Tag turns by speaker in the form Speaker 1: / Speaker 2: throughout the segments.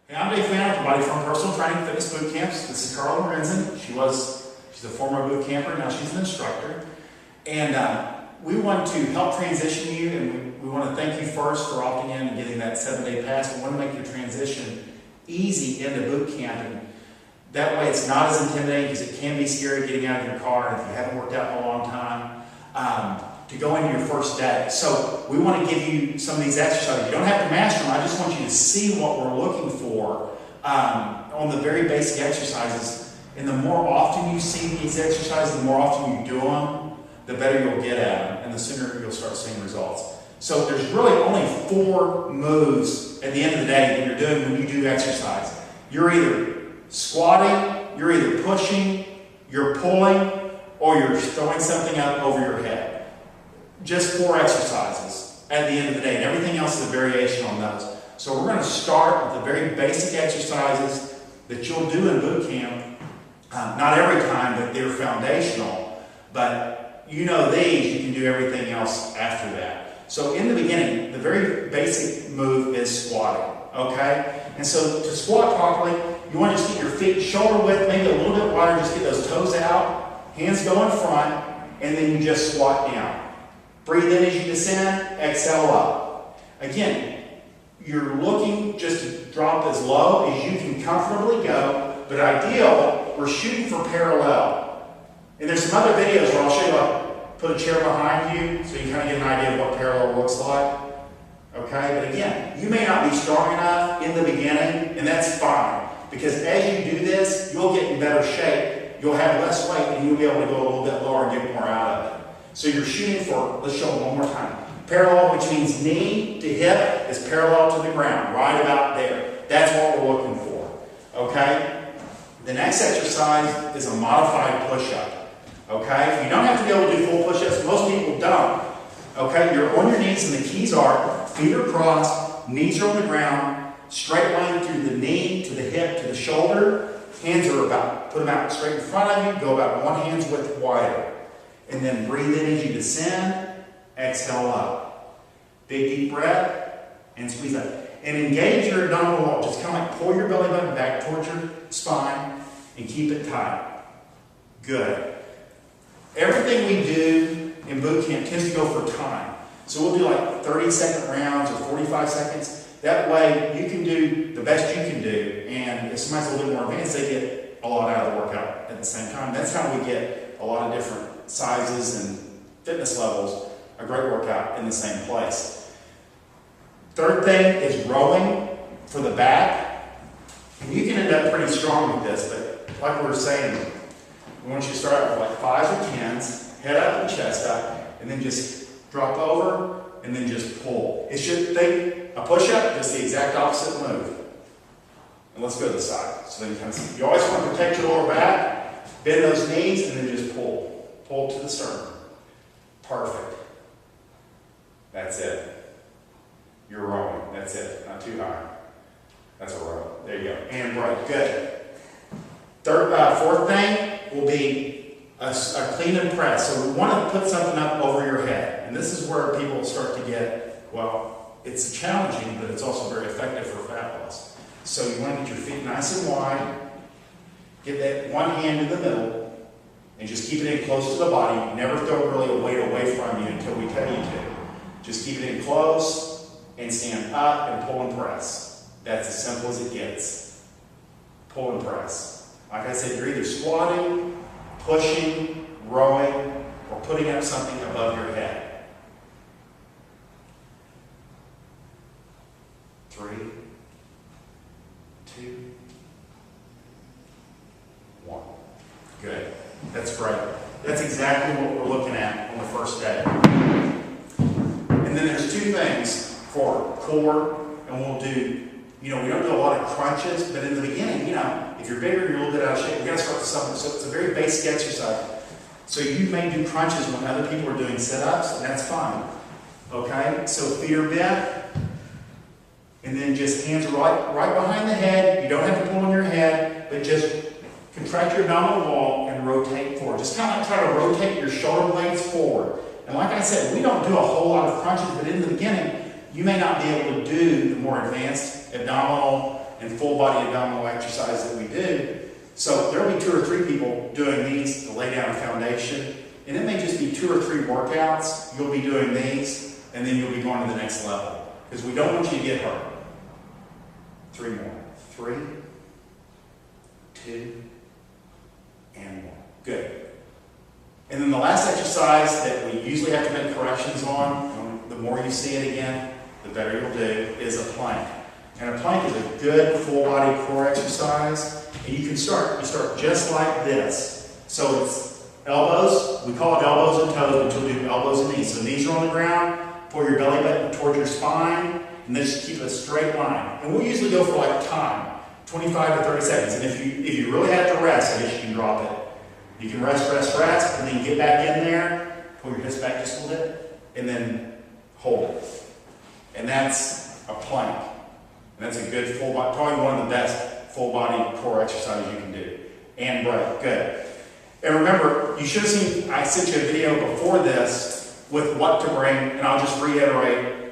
Speaker 1: Hey, I'm Dave Fannin from Body Form Personal Training Fitness Boot Camps. This is Carla Lorenzen. She's a former boot camper, now she's an instructor. And we want to help transition you, and we want to thank you first for opting in and getting that 7-day pass. We want to make your transition easy into boot camp. And that way it's not as intimidating, because it can be scary getting out of your car, and if you haven't worked out in a long time, to go into your first day. So we want to give you some of these exercises. You don't have to master them. I just want you to see what we're looking for on the very basic exercises. And the more often you see these exercises, the more often you do them, the better you'll get at them, and the sooner you'll start seeing results. So there's really only 4 moves at the end of the day that you're doing when you do exercise. You're either squatting, you're either pushing, you're pulling, or you're throwing something up over your head. Just 4 exercises at the end of the day, and everything else is a variation on those. So we're going to start with the very basic exercises that you'll do in boot camp. Not every time, but they're foundational. But you know these, you can do everything else after that. So in the beginning, the very basic move is squatting, okay? And so to squat properly, you want to just get your feet shoulder width, maybe a little bit wider, just get those toes out, hands go in front, and then you just squat down. Breathe in as you descend, exhale up. Again, you're looking just to drop as low as you can comfortably go, but ideal, we're shooting for parallel. And there's some other videos where I'll show you, like, put a chair behind you so you kind of get an idea of what parallel looks like. Okay, but again, you may not be strong enough in the beginning, and that's fine, because as you do this, you'll get in better shape, you'll have less weight, and you'll be able to go a little bit lower and get more out of it. So you're shooting for, let's show them one more time. Parallel, which means knee to hip, is parallel to the ground, right about there. That's what we're looking for, okay? The next exercise is a modified push-up, okay? You don't have to be able to do full push-ups. Most people don't, okay? You're on your knees, and the keys are feet are crossed, knees are on the ground, straight line through the knee to the hip to the shoulder. Hands are about, put them out straight in front of you, go about 1 hand's width wider. And then breathe in as you descend, exhale up. Big deep breath, and squeeze up. And engage your abdominal wall. Just kind of like pull your belly button back towards your spine and keep it tight. Good. Everything we do in boot camp tends to go for time. So we'll do like 30-second rounds or 45 seconds. That way you can do the best you can do. And if somebody's a little bit more advanced, they get a lot out of the workout at the same time. That's how we get a lot of different sizes and fitness levels, a great workout in the same place. Third thing is rowing for the back. And you can end up pretty strong with this, but like we were saying, we want you to start out with like 5s or 10s, head up and chest up, and then just drop over, and then just pull. It should think a push-up, just the exact opposite move. And let's go to the side. So then you kind of see. You always want to protect your lower back, bend those knees, and then just pull. Pull to the sternum. Perfect. That's it. You're rowing. That's it. Not too high. That's a row. There you go. And break. Good. Fourth thing will be a clean and press. So we want to put something up over your head. And this is where people start to get, well, it's challenging, but it's also very effective for fat loss. So you want to get your feet nice and wide. Get that one hand in the middle. And just keep it in close to the body. Never throw really a weight away from you until we tell you to. Just keep it in close and stand up and pull and press. That's as simple as it gets. Pull and press. Like I said, you're either squatting, pushing, rowing, or putting up something above your head. 3, 2, 1. Good. That's great. That's exactly what we're looking at on the first day. And then there's 2 things for core, and we'll do, we don't do a lot of crunches, but in the beginning, if you're bigger, you're a little bit out of shape, we're going to start with something. So it's a very basic exercise. So you may do crunches when other people are doing sit-ups, and that's fine. Okay? So feet are bent, and then just hands are right behind the head. You don't have to pull on your head, but just contract your abdominal wall and rotate forward. Just kind of try to rotate your shoulder blades forward. And like I said, we don't do a whole lot of crunches, but in the beginning, you may not be able to do the more advanced abdominal and full body abdominal exercise that we do. So there'll be 2 or 3 people doing these to lay down a foundation. And it may just be 2 or 3 workouts. You'll be doing these, and then you'll be going to the next level. Because we don't want you to get hurt. 3 more. 3, 2, and 1. Good. And then the last exercise that we usually have to make corrections on, the more you see it again, the better you'll do, is a plank. And a plank is a good full body core exercise. And you start just like this. So it's elbows, we call it elbows and toes, but you'll do elbows and knees. So knees are on the ground, pull your belly button towards your spine, and then just keep a straight line. And we'll usually go for like time, 25 to 30 seconds. And if you really have to rest, I guess you can drop it. You can rest, and then get back in there, pull your hips back just a little bit, and then hold it. And that's a plank. And that's a good full body, probably one of the best full body core exercises you can do. And break, good. And remember, you should have seen, I sent you a video before this with what to bring, and I'll just reiterate.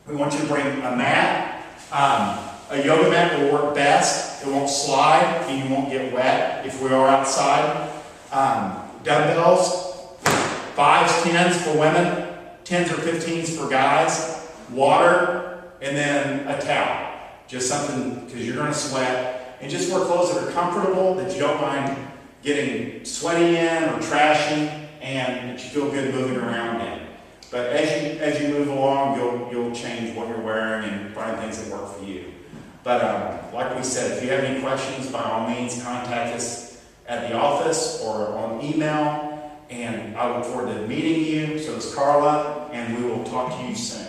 Speaker 1: We want you to bring a mat. A yoga mat will work best. It won't slide, and you won't get wet if we are outside. Dumbbells, 5s, 10s for women, 10s or 15s for guys, water, and then a towel. Just something, because you're going to sweat, and just wear clothes that are comfortable, that you don't mind getting sweaty in or trashy, and that you feel good moving around in. But as you move along, you'll change what you're wearing and find things that work for you. But like we said, if you have any questions, by all means, contact us at the office or on email, and I look forward to meeting you. So is Carla, and we will talk to you soon.